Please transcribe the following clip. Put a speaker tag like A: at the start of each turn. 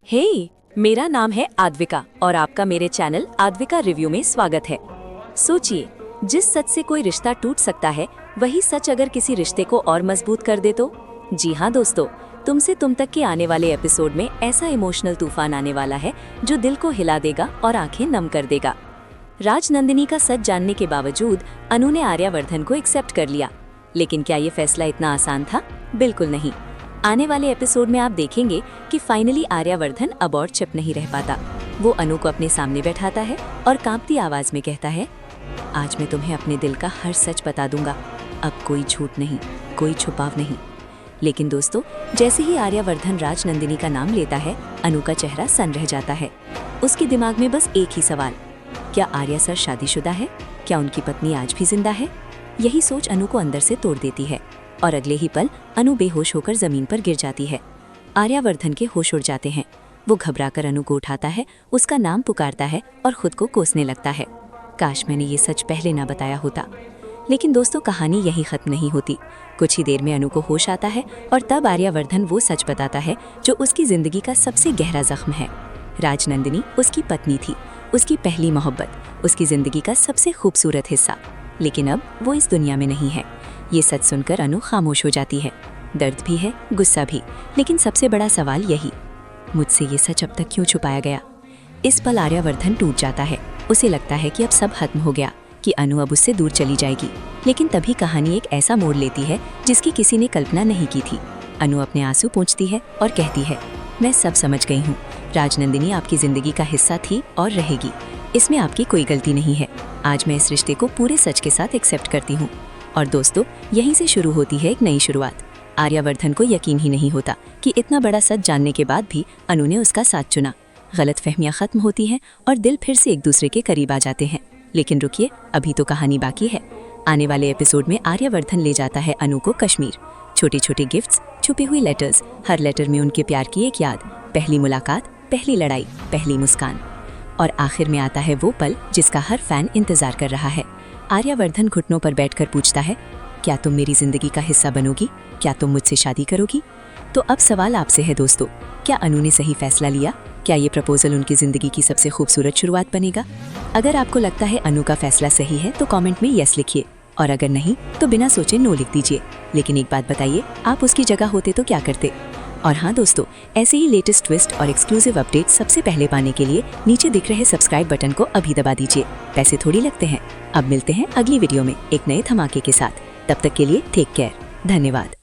A: हे, मेरा नाम है आद्विका और आपका मेरे चैनल आद्विका रिव्यू में स्वागत है। सोचिए, जिस सच से कोई रिश्ता टूट सकता है, वही सच अगर किसी रिश्ते को और मजबूत कर दे तो? जी हाँ दोस्तों, तुमसे तुम तक के आने वाले एपिसोड में ऐसा इमोशनल तूफान आने वाला है जो दिल को हिला देगा और आंखें नम कर देगा। राजनंदिनी का सच जानने के बावजूद अनु ने आर्यवर्धन को एक्सेप्ट कर लिया, लेकिन क्या ये फैसला इतना आसान था? बिल्कुल नहीं। आने वाले एपिसोड में आप देखेंगे कि फाइनली आर्यवर्धन अब और चुप नहीं रह पाता। वो अनु को अपने सामने बैठाता है और कांपती आवाज में कहता है, आज मैं तुम्हें अपने दिल का हर सच बता दूंगा। अब कोई झूठ नहीं, कोई छुपाव नहीं। लेकिन दोस्तों, जैसे ही आर्यवर्धन राजनंदिनी का नाम लेता है, अनु का चेहरा सन रह जाता है। उसके दिमाग में बस एक ही सवाल, क्या आर्या सर शादीशुदा है? क्या उनकी पत्नी आज भी जिंदा है? यही सोच अनु को अंदर से तोड़ देती है और अगले ही पल अनु बेहोश होकर जमीन पर गिर जाती है। आर्यवर्धन के होश उड़ जाते हैं। वो घबराकर अनु को उठाता है, उसका नाम पुकारता है और खुद को कोसने लगता है। काश मैंने ये सच पहले ना बताया होता। लेकिन दोस्तों, कहानी यही खत्म नहीं होती। कुछ ही देर में अनु को होश आता है और तब आर्यवर्धन वो सच बताता है जो उसकी जिंदगी का सबसे गहरा जख्म है। राजनंदिनी उसकी पत्नी थी, उसकी पहली मोहब्बत, उसकी जिंदगी का सबसे खूबसूरत हिस्सा। लेकिन अब वो इस दुनिया में नहीं है। ये सच सुनकर अनु खामोश हो जाती है। दर्द भी है, गुस्सा भी, लेकिन सबसे बड़ा सवाल यही, मुझसे ये सच अब तक क्यों छुपाया गया? इस पल आर्यवर्धन टूट जाता है। उसे लगता है कि अब सब खत्म हो गया, कि अनु अब उससे दूर चली जाएगी। लेकिन तभी कहानी एक ऐसा मोड़ लेती है जिसकी किसी ने कल्पना नहीं की थी। अनु अपने आंसू पोंछती है और कहती है, मैं सब समझ गई हूँ। राजनंदिनी आपकी जिंदगी का हिस्सा थी और रहेगी। इसमें आपकी कोई गलती नहीं है। आज मैं इस रिश्ते को पूरे सच के साथ एक्सेप्ट करती हूँ। और दोस्तों, यहीं से शुरू होती है एक नई शुरुआत। आर्यवर्धन को यकीन ही नहीं होता कि इतना बड़ा सच जानने के बाद भी अनु ने उसका साथ चुना। गलतफहमियां खत्म होती हैं और दिल फिर से एक दूसरे के करीब आ जाते हैं। लेकिन रुकिए, अभी तो कहानी बाकी है। आने वाले एपिसोड में आर्यवर्धन ले जाता है अनु को कश्मीर। छोटे छोटे गिफ्ट्स, छुपी हुई लेटर्स, हर लेटर में उनके प्यार की एक याद, पहली मुलाकात, पहली लड़ाई, पहली मुस्कान। और आखिर में आता है वो पल जिसका हर फैन इंतजार कर रहा है। आर्यवर्धन घुटनों पर बैठकर पूछता है, क्या तुम मेरी जिंदगी का हिस्सा बनोगी? क्या तुम मुझसे शादी करोगी? तो अब सवाल आपसे है दोस्तों, क्या अनु ने सही फैसला लिया? क्या ये प्रपोजल उनकी जिंदगी की सबसे खूबसूरत शुरुआत बनेगा? अगर आपको लगता है अनु का फैसला सही है तो कमेंट में यस लिखिए, और अगर नहीं तो बिना सोचे नो लिख दीजिए। लेकिन एक बात बताइए, आप उसकी जगह होते तो क्या करते? और हाँ दोस्तों, ऐसे ही लेटेस्ट ट्विस्ट और एक्सक्लूसिव अपडेट सबसे पहले पाने के लिए नीचे दिख रहे सब्सक्राइब बटन को अभी दबा दीजिए। पैसे थोड़ी लगते हैं। अब मिलते हैं अगली वीडियो में एक नए धमाके के साथ। तब तक के लिए टेक केयर। धन्यवाद।